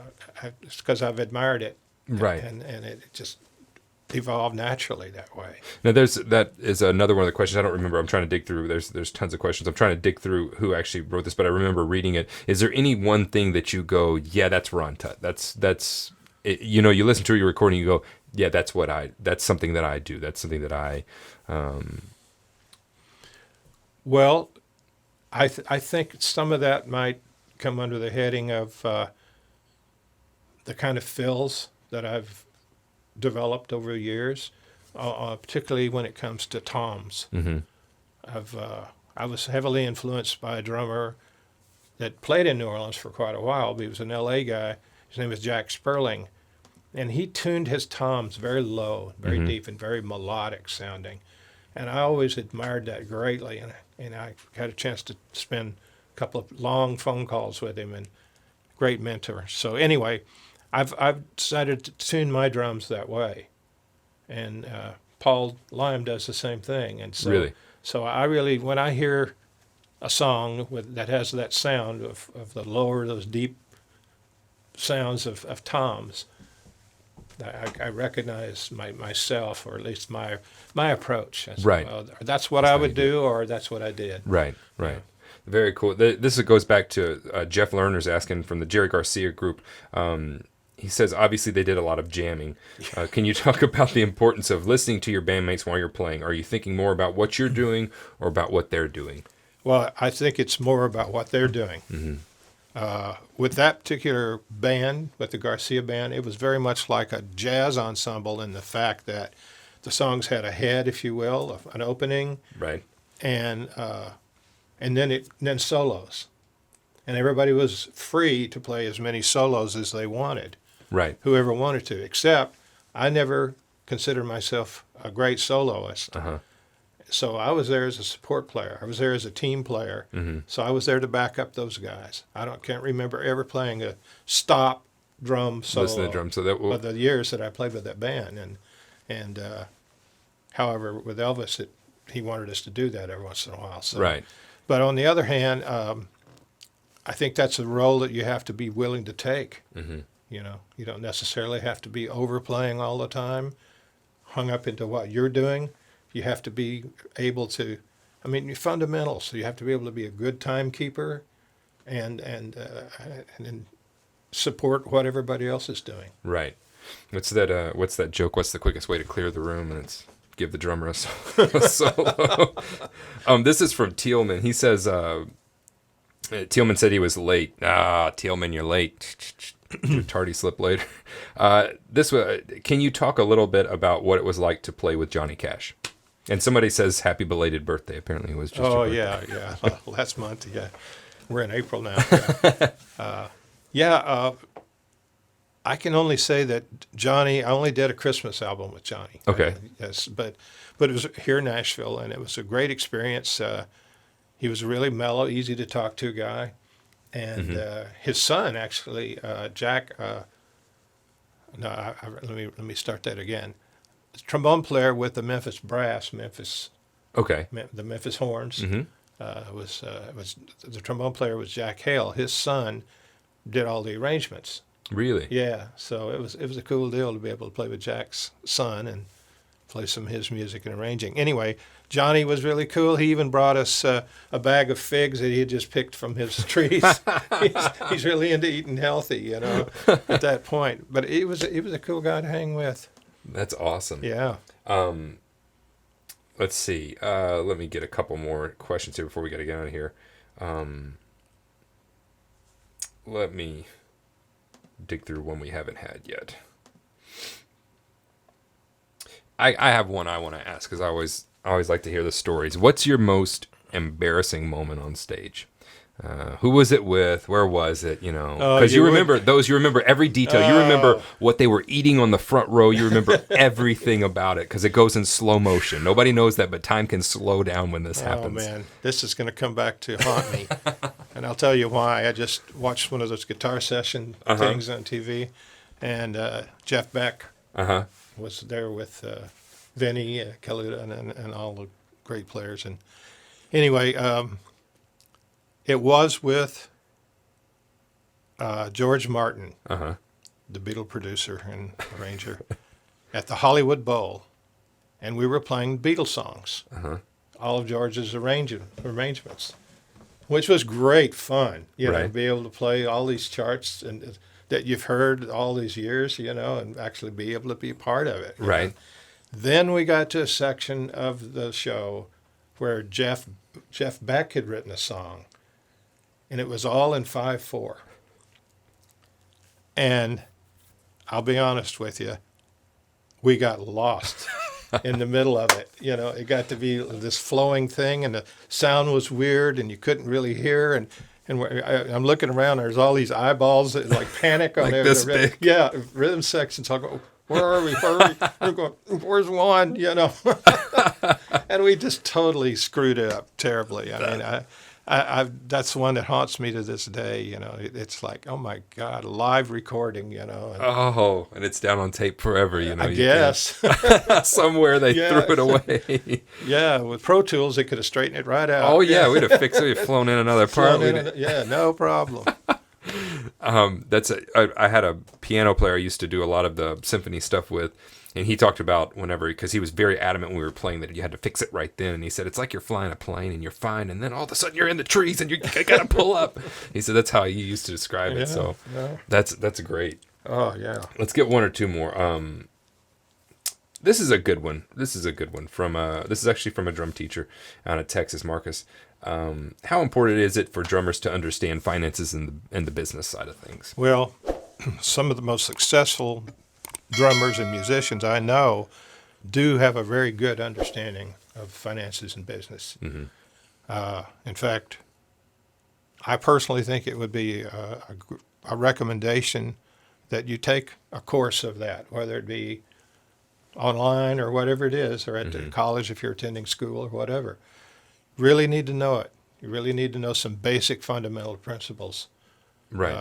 it's because I've admired it, Right. and it just evolved naturally that way. Now, that is another one of the questions. I don't remember. I'm trying to dig through. There's tons of questions. I'm trying to dig through who actually wrote this, but I remember reading it. Is there any one thing that you go, yeah, that's Ron Tutt. That's it, you listen to your recording, you go, yeah, that's something that I do. That's something that I. Well, I think some of that might come under the heading of the kind of fills that I've developed over the years, particularly when it comes to toms. Mm-hmm. I was heavily influenced by a drummer that played in New Orleans for quite a while, but he was an L.A. guy. His name was Jack Sperling, and he tuned his toms very low, very deep, and very melodic sounding. And I always admired that greatly, and I had a chance to spend a couple of long phone calls with him, and great mentor. So anyway, I've decided to tune my drums that way, and Paul Lime does the same thing. And so, Really? So I really, when I hear a song that has that sound of the lower, those deep sounds of toms, I recognize myself, or at least my approach. Right. That's what I would do, or that's what I did. Right. Very cool. This goes back to Jeff Lerner's asking from the Joe Garcia group. He says, obviously, they did a lot of jamming. Can you talk about the importance of listening to your bandmates while you're playing? Are you thinking more about what you're doing or about what they're doing? Well, I think it's more about what they're doing. Mm-hmm. With that particular band, with the Garcia band, it was very much like a jazz ensemble in the fact that the songs had a head, if you will, an opening, Right. and then solos, and everybody was free to play as many solos as they wanted. Right. Whoever wanted to, except I never considered myself a great soloist. So I was there as a support player. I was there as a team player. Mm-hmm. So I was there to back up those guys. Can't remember ever playing a stop drum solo. Listen to the drum. So that will. Of the years that I played with that band, and however, with Elvis, he wanted us to do that every once in a while. So. Right. But on the other hand, I think that's a role that you have to be willing to take. Mm-hmm. You don't necessarily have to be overplaying all the time, hung up into what you're doing. You have to be able to, your fundamentals. So you have to be able to be a good timekeeper, and support what everybody else is doing. Right. What's that joke? What's the quickest way to clear the room? And it's give the drummer a solo. This is from Tealman. He says, Tealman said he was late. Tealman, you're late. Your tardy slip later. Can you talk a little bit about what it was like to play with Johnny Cash? And somebody says happy belated birthday. Apparently it was just your birthday. yeah. Last month, yeah. We're in April now. I can only say that Johnny, I only did a Christmas album with Johnny. Okay. Yes, but it was here in Nashville, and it was a great experience. He was a really mellow, easy to talk to guy. And his son, actually, Jack, let me start that again. The trombone player with the Memphis Brass, Okay. the Memphis Horns, was the trombone player was Jack Hale. His son did all the arrangements. Really? Yeah, so it was a cool deal to be able to play with Jack's son and play some of his music and arranging. Anyway, Johnny was really cool. He even brought us a bag of figs that he had just picked from his trees. he's really into eating healthy, at that point. But he was a cool guy to hang with. That's awesome. Yeah. Let's see. Let me get a couple more questions here before we got to get out of here. Let me dig through one we haven't had yet. I have one I want to ask because I always like to hear the stories. What's your most embarrassing moment on stage? Who was it with? Where was it? You know, because you remember those. You remember every detail. You remember what they were eating on the front row. You remember everything about it because it goes in slow motion. Nobody knows that, but time can slow down when this happens. Oh man, this is going to come back to haunt me, and I'll tell you why. I just watched one of those guitar session things on TV, and Jeff Beck was there with Vinny Kaluta and all the great players. And anyway. It was with George Martin, the Beatle producer and arranger, at the Hollywood Bowl, and we were playing Beatle songs, all of George's arrangements, which was great fun, you know, to be able to play all these charts and that you've heard all these years, you know, and actually be able to be part of it. Right. Know? Then we got to a section of the show where Jeff Beck had written a song. And it was all in 5/4. And I'll be honest with you, we got lost in the middle of it. You know, it got to be this flowing thing, and the sound was weird, and you couldn't really hear. And I'm looking around, there's all these eyeballs that like panic on like every this big. Yeah, rhythm sections. I'll go, where are we? We're going, where's one? You know, and we just totally screwed it up terribly. I mean, that's the one that haunts me to this day. You know, it's like, oh my God, live recording. You know, and it's down on tape forever. You know, I guess somewhere they threw it away. Yeah, with Pro Tools, they could have straightened it right out. Oh yeah, we'd have fixed it. We'd have flown in another part. Yeah, no problem. I had a piano player I used to do a lot of the symphony stuff with, and he talked about whenever, because he was very adamant when we were playing that you had to fix it right then, and he said it's like you're flying a plane and you're fine, and then all of a sudden you're in the trees and you gotta pull up. He said that's how he used to describe it. So that's great. Oh yeah. Let's get one or two more. This is a good one. This is actually from a drum teacher out of Texas, Marcus. How important is it for drummers to understand finances and the business side of things? Well, some of the most successful drummers and musicians I know do have a very good understanding of finances and business. In fact, I personally think it would be a recommendation that you take a course of that, whether it be online or whatever it is, or at the college if you're attending school or whatever. Really need to know it. You really need to know some basic fundamental principles. Right.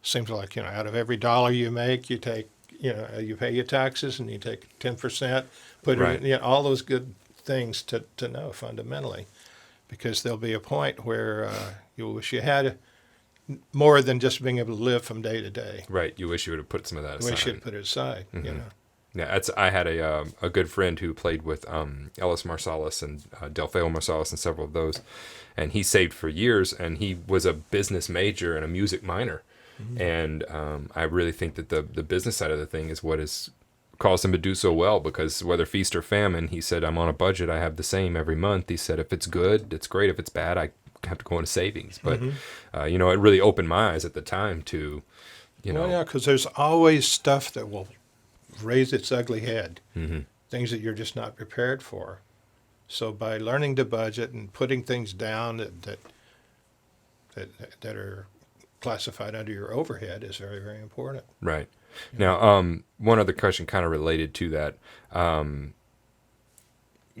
Seems like, you know, out of every dollar you make, you take, you know, you pay your taxes and you take 10%, put it in, you know, all those good things to know fundamentally, because there'll be a point where you wish you had more than just being able to live from day to day. Right. You wish you would have put some of that aside. Wish you'd put it aside, you know. Yeah, I had a good friend who played with Elliss Marsalis and Delfeo Marsalis and several of those, and he saved for years, and he was a business major and a music minor, and I really think that the business side of the thing is what has caused him to do so well, because whether feast or famine, he said, I'm on a budget, I have the same every month. He said, if it's good, it's great. If it's bad, I have to go into savings. But, you know, it really opened my eyes at the time to, you know. Well, yeah, because there's always stuff that will raise its ugly head, things that you're just not prepared for. So by learning to budget and putting things down that are classified under your overhead is very, very important. Right. Now, one other question kind of related to that.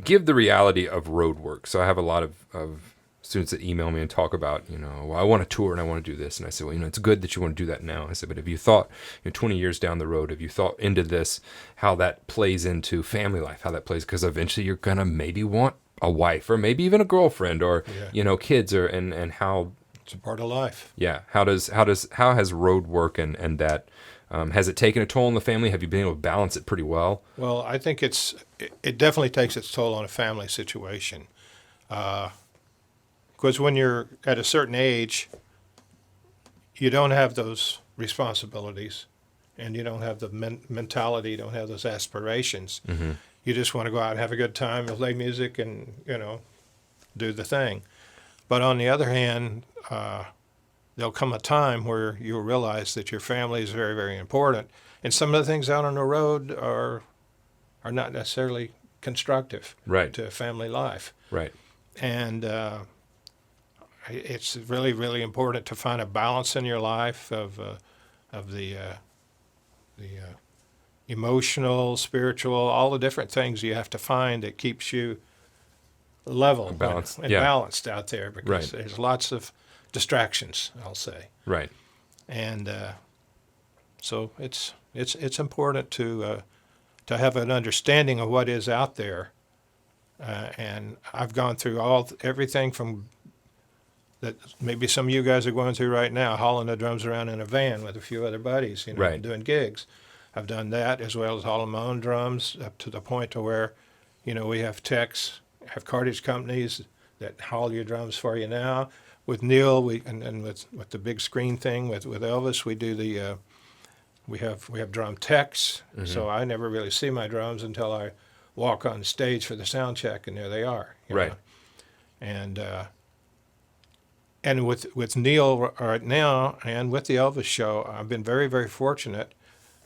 Give the reality of road work. So I have a lot of students that email me and talk about, you know, well, I want to tour and I want to do this. And I said, well, you know, it's good that you want to do that now. I said, but have you thought, you know, 20 years down the road, have you thought into this, how that plays into family life, how that plays? Because eventually you're going to maybe want a wife or maybe even a girlfriend or, you know, kids or, and how. It's a part of life. Yeah. How has road work and that, has it taken a toll on the family? Have you been able to balance it pretty well? Well, I think it definitely takes its toll on a family situation. Because when you're at a certain age, you don't have those responsibilities, and you don't have the mentality, you don't have those aspirations. Mm-hmm. You just want to go out and have a good time, play music, and do the thing. But on the other hand, there'll come a time where you'll realize that your family is very, very important, and some of the things out on the road are not necessarily constructive Right. to family life. Right. And it's really, really important to find a balance in your life of the emotional, spiritual, all the different things you have to find that keeps you level Balanced, and yeah. balanced out there, because Right. there's lots of distractions, I'll say. Right. And so it's important to have an understanding of what is out there. And I've gone through everything from that maybe some of you guys are going through right now, hauling the drums around in a van with a few other buddies, Right. doing gigs. I've done that, as well as hauling my own drums, up to the point to where, we have techs, have cartage companies that haul your drums for you now. With Neil, and with the big screen thing with Elvis, we do we have drum techs. Mm-hmm. So I never really see my drums until I walk on stage for the sound check, and there they are. Right. And with Neil right now, and with the Elvis show, I've been very, very fortunate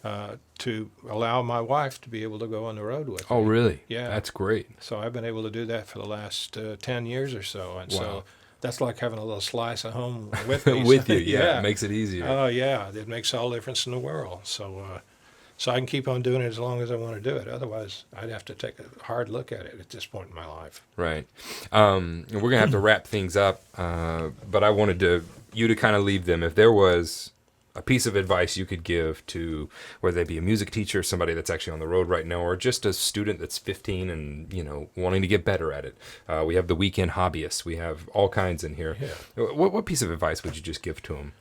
to allow my wife to be able to go on the road with me. Oh, really? Yeah. That's great. So I've been able to do that for the last 10 years or so. And Wow. so that's like having a little slice of home with me. With So, you, yeah. It makes it easier. Oh, yeah. It makes all the difference in the world. So I can keep on doing it as long as I want to do it. Otherwise, I'd have to take a hard look at it at this point in my life. Right. We're going to have to wrap things up, but I wanted you to kind of leave them. If there was a piece of advice you could give to, whether they be a music teacher, somebody that's actually on the road right now, or just a student that's 15 and, wanting to get better at it. We have the weekend hobbyists. We have all kinds in here. Yeah. What piece of advice would you just give to them?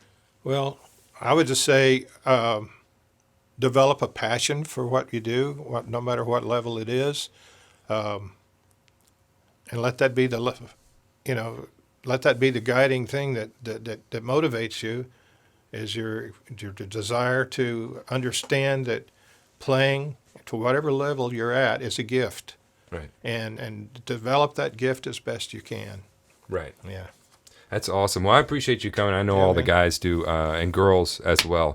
Well, I would just say develop a passion for what you do, no matter what level it is, and let that be let that be the guiding thing that motivates you. Is your desire to understand that playing to whatever level you're at is a gift, Right. and develop that gift as best you can. Right. Yeah. That's awesome. Well, I appreciate you coming. I know Yeah, all the man. guys do, and girls as well.